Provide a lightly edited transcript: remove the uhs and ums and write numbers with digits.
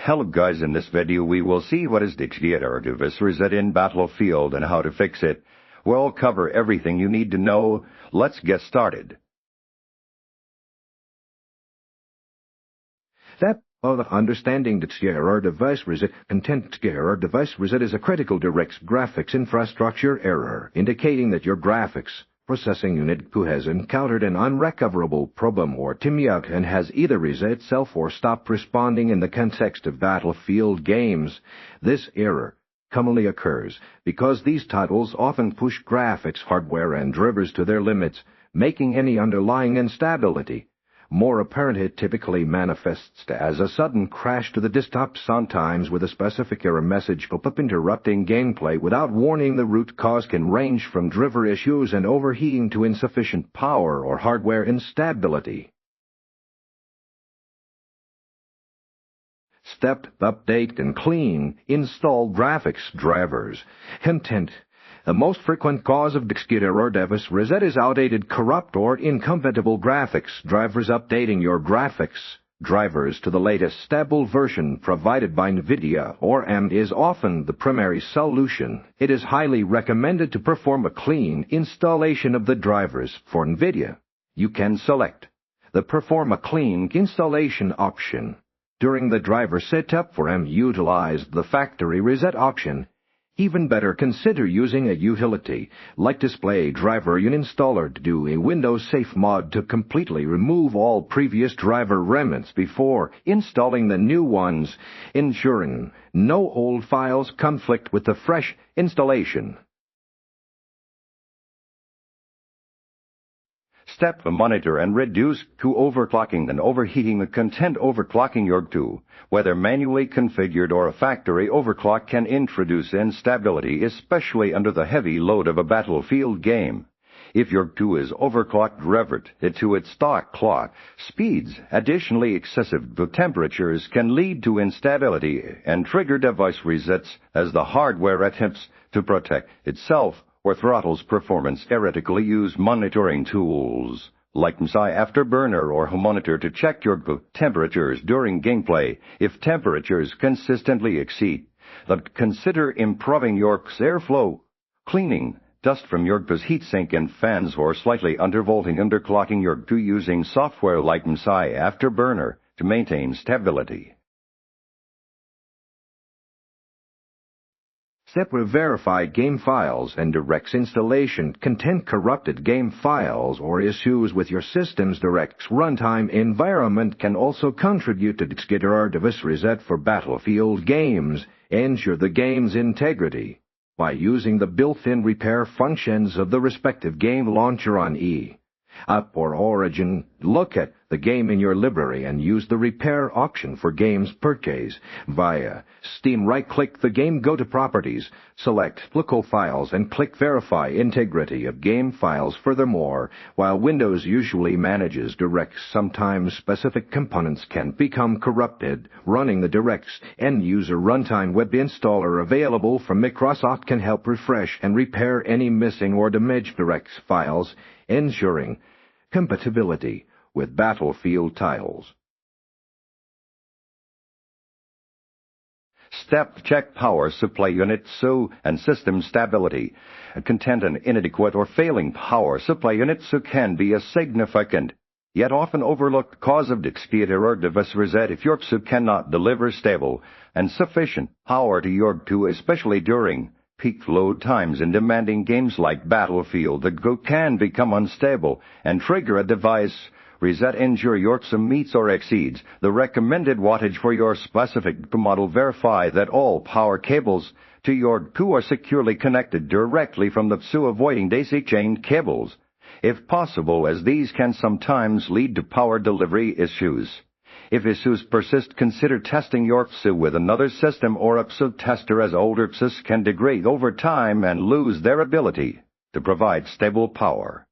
Hello guys, in this video we will see what is DirectX Error Device Reset in Battlefield and how to fix it. We'll cover everything you need to know. Let's get started. Step of understanding DirectX Error Device Reset. DirectX Error Device Reset is a critical DirectX graphics infrastructure error, indicating that your graphics processing unit has encountered an unrecoverable problem or timeout and has either reset itself or stopped responding in the context of Battlefield games. This error commonly occurs because these titles often push graphics hardware and drivers to their limits, making any underlying instability more apparent. It typically manifests as a sudden crash to the desktop, sometimes with a specific error message pop-up interrupting gameplay without warning. The root cause can range from driver issues and overheating to insufficient power or hardware instability. Step: update and clean. Install graphics drivers. Content. The most frequent cause of DirectX Error Device Reset is outdated, corrupt, or incompatible graphics drivers. Updating your graphics drivers to the latest stable version provided by NVIDIA or AMD is often the primary solution. It is highly recommended to perform a clean installation of the drivers. For NVIDIA, you can select the Perform a Clean Installation option. During the driver setup for AMD, utilize the Factory Reset option. Even better, consider using a utility like Display Driver Uninstaller to do a Windows Safe mod to completely remove all previous driver remnants before installing the new ones, ensuring no old files conflict with the fresh installation. Step: monitor and reduce to overclocking and overheating. The content overclocking your GPU, whether manually configured or a factory overclock, can introduce instability, especially under the heavy load of a Battlefield game. If your GPU is overclocked, revert it to its stock clock speeds. Additionally, excessive temperatures can lead to instability and trigger device resets as the hardware attempts to protect itself or throttles performance. Theoretically, use monitoring tools like NVIDIA Afterburner or Monitor to check your temperatures during gameplay. If temperatures consistently exceed that, consider improving your airflow, cleaning dust from your heatsink and fans, or slightly underclocking your GPU using software like NVIDIA Afterburner to maintain stability. Step: verify game files and DirectX installation. Content corrupted game files or issues with your system's DirectX runtime environment can also contribute to DirectX Error Device Reset for Battlefield games. Ensure the game's integrity by using the built-in repair functions of the respective game launcher on Up or Origin. Look at the game in your library and use the repair option for games purchase via Steam. Right-click the game, go to Properties, select Local Files, and click Verify Integrity of Game Files. Furthermore, while Windows usually manages DirectX, sometimes specific components can become corrupted. Running the DirectX end-user runtime web installer available from Microsoft can help refresh and repair any missing or damaged DirectX files, ensuring compatibility with Battlefield titles. Step: check power supply unit and system stability. Content: an inadequate or failing power supply unit can be a significant yet often overlooked cause of DirectX Error Device Reset. If your GPU cannot deliver stable and sufficient power to your GPU, especially during peak load times in demanding games like Battlefield, the GPU can become unstable and trigger a device reset. Ensure your GPU meets or exceeds the recommended wattage for your specific model. Verify that all power cables to your GPU are securely connected directly from the GPU, avoiding daisy chained cables, if possible, as these can sometimes lead to power delivery issues. If issues persist, consider testing your GPU with another system or a GPU tester, as older GPUs can degrade over time and lose their ability to provide stable power.